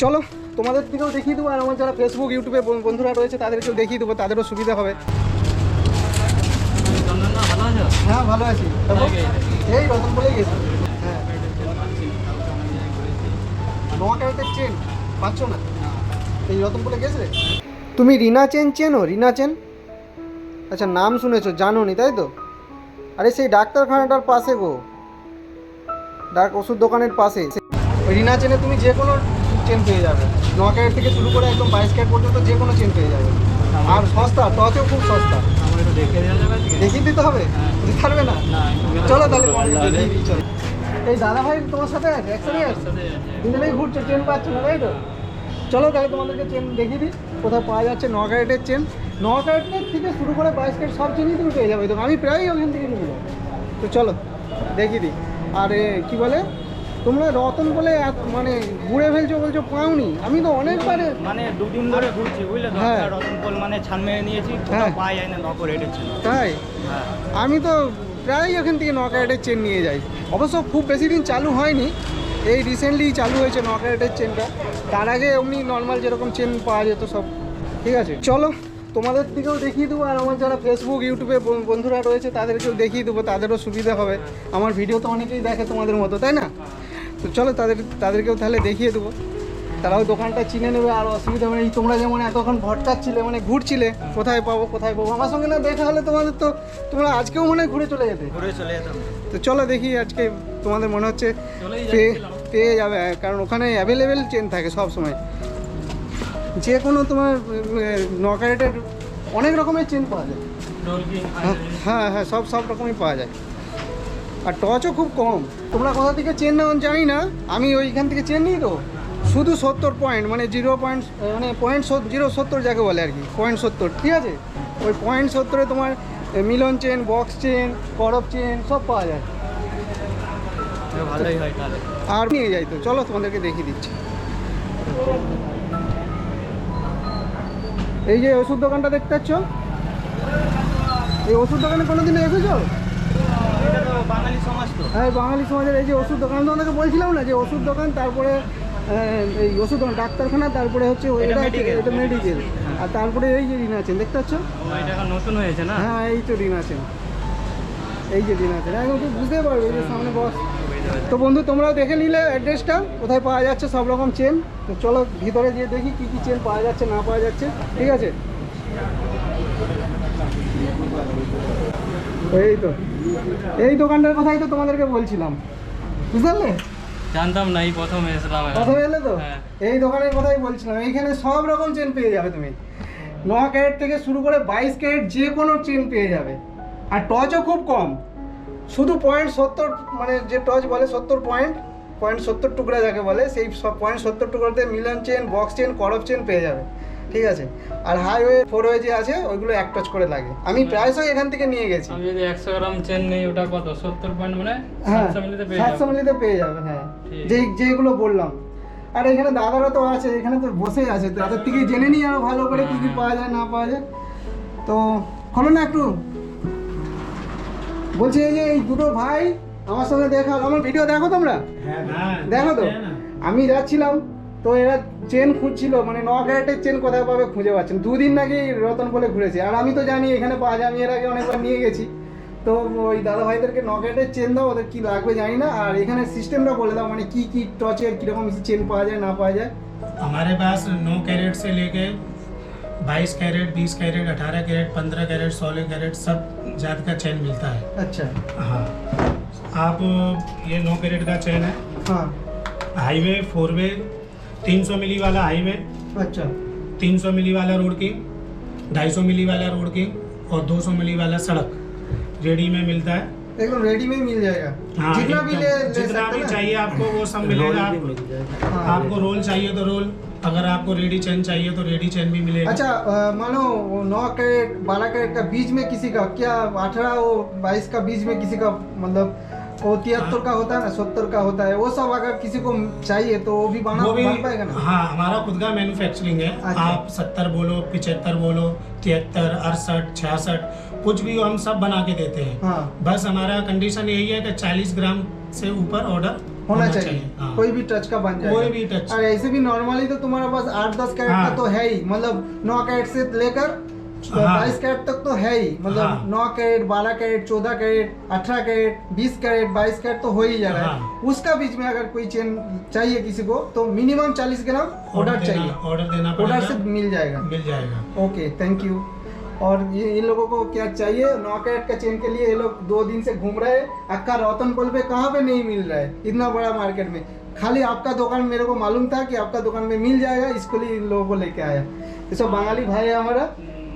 চলো তোমাদের দিকেও দেখিয়ে দেবো, আর আমার যারা ফেসবুক ইউটিউবে বন্ধুরা রয়েছে তাদেরকেও দেখিয়ে দেবো, তাদেরও সুবিধা হবে। হ্যাঁ ভালো আছি, এই রতন বলে গেছি। হ্যাঁ নোয়াখালীর চেন পাচ্ছ না, এই রতন বলে গেছে। তুমি রিনা চেন চেনো? রিনা চেন, আচ্ছা নাম শুনেছো, জানো নি তাই তো? আরে সেই ডাক্তারখানাটার পাশে গো, ওষুধ দোকানের পাশে। ওই রিনা চেনে তুমি যে কোনো চেন পেয়ে যাবে, 9 ক্যারেট থেকে শুরু করে একদম 22 ক্যারেট পর্যন্ত যে কোনো চেন পেয়ে যাবে। আর সস্তা, টচেও খুব সস্তা। দেখিয়ে দিতে হবে, দিতে পারবে না? চলো তাহলে দেখিয়ে দিই। চলো এই দাদা ভাই তোমার সাথে একসাথে দুজনেই ঘুরছে, চেন পাচ্ছ না তাই তো? চলো তাহলে তোমাদেরকে চেন দেখিয়ে দিই কোথায় পাওয়া যাচ্ছে। 9 ক্যারেটের চেন, 9 ক্যারেটের থেকে শুরু করে 22 ক্যারেট সব চেনই তুমি পেয়ে যাবে। তো আমি প্রায়ই ওখান থেকে নিয়ে যাবো। তো চলো দেখিয়ে দিই। আর কি বলে, তোমরা রতন বলে মানে ঘুরে ফেলছো, বলছো পাওনি? আমি তো অনেকবার মানে দুদিন ধরে ঘুরছি বুঝলে তো। হ্যাঁ রতন বল মানে ছান মেরে নিয়েছি, হ্যাঁ পাই যায় না, নকর রেটেছে। তাই হ্যাঁ আমি তো প্রায় ওখান থেকে 9 ক্যারেটের চেন নিয়ে যাই। অবশ্য খুব বেশি দিন চালু হয়নি, এই রিসেন্টলি চালু হয়েছে 9 ক্যারেটের চেনটা। তার আগে এমনি নর্মাল যেরকম চেন পাওয়া যেত সব। ঠিক আছে চলো তোমাদের দিকেও দেখিয়ে দেবো, আর আমার যারা ফেসবুক ইউটিউবে বন্ধুরা রয়েছে তাদেরকেও দেখিয়ে দেবো, তাদেরও সুবিধা হবে। আমার ভিডিও তো অনেকেই দেখে তোমাদের মতো, তাই না? তো চলো তাদেরকেও তাহলে দেখিয়ে দেবো, তারাও দোকানটা চিনে নেবে, আর অসুবিধা হবে না। তোমরা যেমন এতক্ষণ ভটকাচ্ছিলে, মানে ঘুরছিলে কোথায় পাবো কোথায় পাবো, আমার সঙ্গে না দেখা হলে তোমাদের তো তোমরা আজকেও মনে হয় ঘুরে চলে যেতে। ঘুরে চলে যেতাম। তো চলো দেখি আজকে তোমাদের মনে হচ্ছে পেয়ে যাবে, কারণ ওখানে অ্যাভেলেবেল চেন থাকে সব সময়। যে কোনো তোমার 9 ক্যারেটের অনেক রকমের চেন পাওয়া যায়। হ্যাঁ হ্যাঁ সব রকমই পাওয়া যায়, আর টচও খুব কম। তোমরা কোথা থেকে চেন নাও জানি না, আমি ওইখান থেকে চেন নিই তো শুধু 70 পয়েন্ট, মানে 0 পয়েন্ট, মানে .070 যাকে বলে আর কি, .70। ঠিক আছে, ওই .70-এ তোমার মিলন চেন, বক্স চেন, করব চেন সব পাওয়া যায়। ভালোই হয় তাহলে। আর নিয়ে যাই তো, চলো তোমাদেরকে দেখিয়ে দিচ্ছি। এই যে ওষুধ দোকানটা দেখতে পাচ্ছ, এই ওষুধ দোকানে কোনোদিন এসেছো? এটা তো বাঙালি সমাজ তো। হ্যাঁ বাঙালি সমাজের এই যে ওষুধ দোকান, তোমাদেরকে বলছিলাম না যে ওষুধ দোকান, তারপরে এই ওষুধ দোকান, ডাক্তারখানা, তারপরে হচ্ছে এটা মেডিকেল, আর তারপরে এই যে রিনা আছেন দেখতে পাচ্ছ। এটা এখন নতুন হয়েছে না? হ্যাঁ এই তো রিনা আছেন, এই যে রিনা আছেন, এখন তো বুঝতে পারবে এই যে সামনে বস। তো বন্ধু তোমরাও দেখে নিলে অ্যাড্রেসটা কোথায় পাওয়া যাচ্ছে সব রকম চেন। তো চলো ভিতরে গিয়ে দেখি কী কী চেন পাওয়া যাচ্ছে না পাওয়া যাচ্ছে। ঠিক আছে এই তো এই দোকানটার কথাই তো তোমাদেরকে বলছিলাম, বুঝতে পারলে? জানতাম না, এই প্রথম এসলাম। প্রথমে এলে তো, হ্যাঁ। এই দোকানের কথাই বলছিলাম। এইখানে সব রকম চেন পেয়ে যাবে তুমি, 9 ক্যারেট থেকে শুরু করে 22 ক্যারেট যে কোনো চেন পেয়ে যাবে। আর টচও খুব কম, শুধু .70, মানে যে টচ বলে 70 .70 টুকরা যাকে বলে, সেই সব .70 টুকরাতে মিলন চেন, বক্স চেন, করব চেন পেয়ে যাবে। ঠিক আছে, আর হাইওয়ে 4ওয়ে যে আছে ওইগুলো 1 টচ করে লাগে। আমি প্রায়শই এখান থেকে নিয়ে গেছি। আমি যদি 100 গ্রাম চেন নেই, ওটা কত 70 পয়েন্ট, মানে হ্যাঁ 700 মিলিতে পেয়ে 700 মিলিতে পেয়ে যাবে। হ্যাঁ যেগুলো বললাম। আর এখানে দাদারা তো আছে, এখানে তো বসেই আছে, তাদের থেকে জেনে নিই আরো ভালো করে কী কী পাওয়া যায় না পাওয়া যায়। তো খোলো না একটু, বলছি এই যে এই দুটো ভাই আমার সঙ্গে দেখা, আমার ভিডিও দেখো তোমরা? দেখো তো। আমি যাচ্ছিলাম তো এরা চেন খুঁজছিল, মানে 9 ক্যারেটের চেন কোথায় পাবে খুঁজে পাচ্ছেন। 2 দিন নাকি রতন বলে ঘুরেছে, আর আমি তো জানি এখানে পাওয়া যায়, আমি এর আগে অনেকবার নিয়ে গেছি। তো ওই দাদা ভাইদেরকে 9 ক্যারেটের চেন দাও, ওদের কী লাগবে জানি না, আর এখানে সিস্টেমটা বলে দাও, মানে কি কি টচের কীরকম চেন পাওয়া যায় না পাওয়া যায়। हमारे पास 9 कैरेट से लेके 22 carat, 20 carat, 18 carat, 15 carat, 16 carat सब जात का चेन मिलता है। अच्छा हाँ, आप ये 9 कैरेट का चेन है। हाँ हाईवे 4वे 300 मिली वाला हाईवे, अच्छा 300 मिली वाला रोड किंग, 250 मिली वाला रोड किंग और 200 मिली वाला सड़क रेडी में मिलता है। एकदम रेडी में मिल जाएगा। हाँ, जितना भी ले जितना सकते भी ना? चाहिए आपको वो सब मिलेगा। हाँ, आपको रोल चाहिए तो रोल, अगर आपको रेडी चेन चाहिए तो रेडी चेन भी मिलेगा। अच्छा मानो 9 कैरेट 12 कैरेट का बीच में किसी का क्या, 18 और 22 का बीच में किसी का, मतलब वो 73 का होता है ना, 70 का होता है, वो सब अगर किसी को चाहिए तो वो भी बन पाएगा ना? हाँ, हमारा खुद का मैन्युफैक्चरिंग है। अच्छा। आप 70 बोलो, 75 बोलो, 73, 68, 66 कुछ भी हम सब बना के देते हैं। हाँ बस हमारा कंडीशन यही है कि 40 ग्राम से ऊपर ऑर्डर होना चाहिए हाँ। कोई भी टच का बन जाएगा कोई भी टच। और ऐसे भी नॉर्मली तो तुम्हारे पास 8-10 कैरेट हाँ। का तो है ही, मतलब 9 कैरेट से लेकर हाँ। 22 कैरेट तक तो है ही, मतलब हाँ। 9 carat, 12 carat, 14 carat, 18 carat, 20 carat, 22 carat तो हो ही जा रहा है। हाँ। उसका बीच में अगर कोई चेन चाहिए किसी को तो मिनिमम 40 ग्राम ऑर्डर चाहिए, ऑर्डर देना ऑर्डर पड़ेगा, से मिल जाएगा। मिल जाएगा। Okay, thank you. और ये इन लोगों को क्या चाहिए, 9 कैरेट का चेन के लिए ये लोग 2 दिन से घूम रहे हैं। अक्का रतनपुर पे कहाँ पे नहीं मिल रहा है इतना बड़ा मार्केट में, खाली आपका दुकान मेरे को मालूम था कि आपका दुकान में मिल जाएगा, इसके लिए इन लोगों को लेके आया। ये सब बंगाली भाई है हमारा,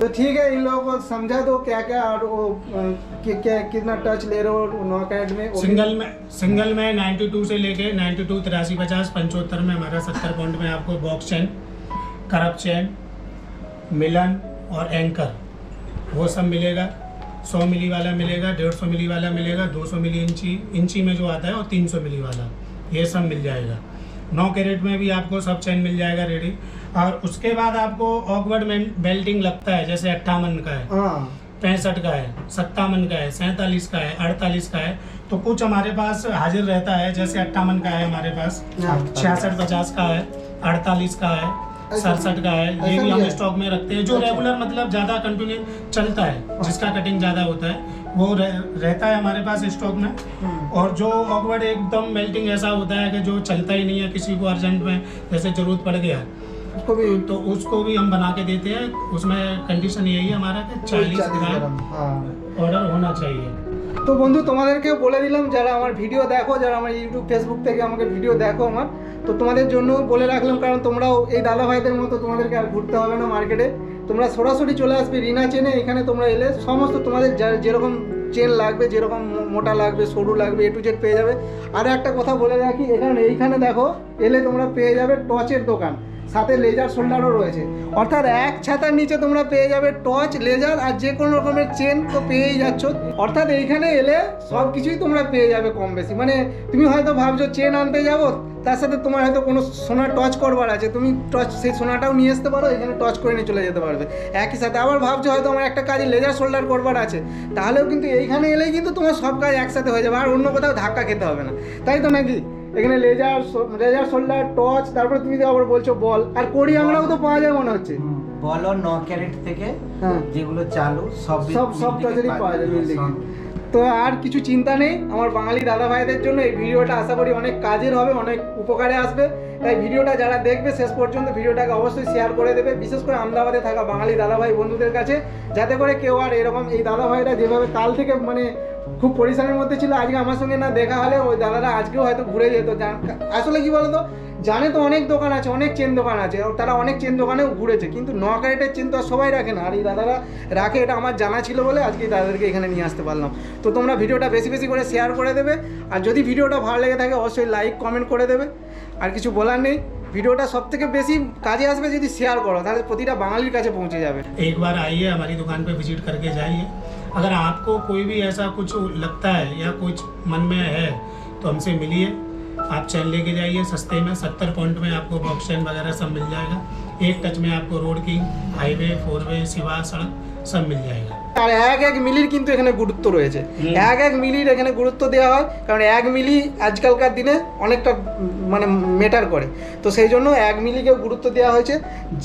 तो ठीक है, इन लोगों को समझा दो क्या क्या, और वो क्या कितना टच ले रहे हो 9 कैरेट में। सिंगल में 92 से लेके 92, 83, 50, 75 में हमारा 70 पॉइंट में आपको बॉक्स चेन, करप चेन, मिलन और एंकर वो सब मिलेगा। 100 मिली वाला मिलेगा, 150 मिली वाला मिलेगा, 200 मिली इंची में जो आता है और 300 मिली वाला, ये सब मिल जाएगा। 9 कैरेट में भी आपको सब चेन मिल जाएगा रेडी। और उसके बाद आपको ऑकवर्ड बेल्टिंग लगता है, जैसे 58 का है, हाँ 65 का है, 57 का है, 47 का है, 48 का है, तो कुछ हमारे पास हाजिर रहता है, जैसे 58 का है हमारे पास, 66, 50 का है, 48 का है, 67 का है, ये ऐसा भी भी हम है? स्टॉक में रखते हैं। जो अच्छा। रेगुलर मतलब ज़्यादा कंटिन्यू चलता है, जिसका कटिंग ज़्यादा होता है, वो रहता है हमारे पास स्टॉक में। और जो ऑकवर्ड एकदम मेल्टिंग ऐसा होता है कि जो चलता ही नहीं है, किसी को अर्जेंट में जैसे ज़रूरत पड़ गया उसको भी तो उसको भी हम बना के देते हैं। उसमें कंडीशन यही है हमारा कि 40 ग्राम हाँ। ऑर्डर होना चाहिए। তো বন্ধু তোমাদেরকেও বলে দিলাম, যারা আমার ভিডিও দেখো, যারা আমার ইউটিউব ফেসবুক থেকে আমাকে ভিডিও দেখো আমার, তো তোমাদের জন্য বলে রাখলাম, কারণ তোমরাও এই দাদা ভাইদের মতো তোমাদেরকে আর ঘুরতে হবে না মার্কেটে, তোমরা সরাসরি চলে আসবে রিনা চেনে। এখানে তোমরা এলে সমস্ত তোমাদের যেরকম চেন লাগবে, যেরকম মোটা লাগবে, সরু লাগবে, A to Z পেয়ে যাবে। আর একটা কথা বলে রাখি, এইখানে দেখো এলে তোমরা পেয়ে যাবে টর্চের দোকান, সাথে লেজার শোল্ডারও রয়েছে, অর্থাৎ এক ছাতার নিচে তোমরা পেয়ে যাবে টর্চ, লেজার আর যে কোনো রকমের চেন তো পেয়েই যাচ্ছ। অর্থাৎ এইখানে এলে সব কিছুই তোমরা পেয়ে যাবে কম বেশি। মানে তুমি হয়তো ভাবছো চেন আনতে যাবো, তার সাথে তোমার হয়তো কোনো সোনার টচ করবার আছে, তুমি টচ সেই সোনাটাও নিয়ে আসতে পারো, এখানে টচ করে নিয়ে চলে যেতে পারবে একই সাথে। আবার ভাবছো হয়তো আমার একটা কাজে লেজার শোল্ডার করবার আছে, তাহলেও কিন্তু এইখানে এলেই কিন্তু তোমার সব কাজ একসাথে হয়ে যাবে, আর অন্য কোথাও ধাক্কা খেতে হবে না, তাই তো নাকি? এখানে লেজার শোল্ডার, টর্চ, তারপরে তুমি তো আবার বলছো বল আর কড়ি আংড়াও তো পাওয়া যায় মনে হচ্ছে। বল আর 9 ক্যারেট থেকে হ্যাঁ। যেগুলো চালু সব টচেরই পাওয়া যায় মিল থেকে। তো আর কিছু চিন্তা নেই আমার বাঙালি দাদা ভাইদের জন্য। এই ভিডিওটা আশা করি অনেক কাজের হবে, অনেক উপকারে আসবে, তাই ভিডিওটা যারা দেখবে শেষ পর্যন্ত ভিডিওটাকে অবশ্যই শেয়ার করে দেবে, বিশেষ করে আহমেদাবাদে থাকা বাঙালি দাদা ভাই বন্ধুদের কাছে, যাতে করে কেউ আর এরকম এই দাদা ভাইরা যেভাবে কাল থেকে মানে খুব পরিশ্রমের মধ্যে ছিল, আজকে আমার সঙ্গে না দেখা হলে ওই দাদারা আজকেও হয়তো ঘুরে যেত। আসলে কি বলতো, জানে তো অনেক দোকান আছে, অনেক চেন দোকান আছে, তারা অনেক চেন দোকানেও ঘুরেছে, কিন্তু 9 ক্যারেটের চেন তো আর সবাই রাখে না, আর এই দাদারা রাখে, এটা আমার জানা ছিল বলে আজকে এই দাদাদেরকে এখানে নিয়ে আসতে পারলাম। তো তোমরা ভিডিওটা বেশি বেশি করে শেয়ার করে দেবে, আর যদি ভিডিওটা ভালো লেগে থাকে অবশ্যই লাইক কমেন্ট করে দেবে। আর কিছু বলার নেই, ভিডিওটা সব থেকে বেশি কাজে আসবে যদি শেয়ার করো, তাহলে প্রতিটা বাঙালির কাছে পৌঁছে যাবে। एक बार आइए, हमारी दुकान पे विजिट करके जाइए। अगर आपको कोई भी ऐसा कुछ लगता है या कुछ मन में है तो हमसे मिलिए। आप चैन लेके जाइए सस्ते में, 70 पॉइंट में आपको बॉक्स चैन वगैरह सब मिल जाएगा। एक टच में आपको रोड की, हाईवे, 4 वे, सिवा सड़क सब मिल जाएगा। আর এক মিলির কিন্তু এখানে গুরুত্ব রয়েছে, এক মিলির এখানে গুরুত্ব দেওয়া হয়, কারণ 1 মিলি আজকালকার দিনে অনেকটা মানে মেটার করে, তো সেই জন্য 1 মিলিকেও গুরুত্ব দেওয়া হয়েছে।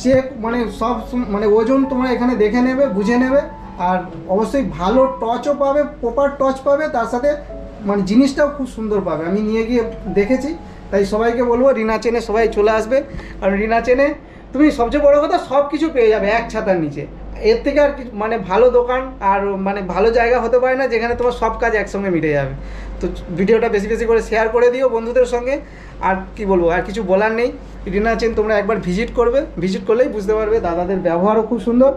যে মানে সব মানে ওজন তোমরা এখানে দেখে নেবে, বুঝে নেবে, আর অবশ্যই ভালো টচও পাবে, প্রপার টচ পাবে, তার সাথে মানে জিনিসটাও খুব সুন্দর পাবে। আমি নিয়ে গিয়ে দেখেছি, তাই সবাইকে বলবো রিনা চেনে সবাই চলে আসবে। আর রিনা চেনে তুমি সবচেয়ে বড় কথা সব কিছু পেয়ে যাবে এক ছাতার নিচে। এর থেকে আর মানে ভালো দোকান আর মানে ভালো জায়গা হতে পারে না যেখানে তোমার সব কাজ একসঙ্গে মিটে যাবে। তো ভিডিওটা বেশি বেশি করে শেয়ার করে দিও বন্ধুদের সঙ্গে। আর কি বলবো, আর কিছু বলার নেই। রিনা চেন তোমরা একবার ভিজিট করবে, ভিজিট করলেই বুঝতে পারবে দাদাদের ব্যবহারও খুব সুন্দর।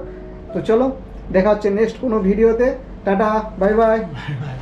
তো চলো দেখা হচ্ছে নেক্সট কোনো ভিডিওতে। টাটা, বাই বাই। Bye bye.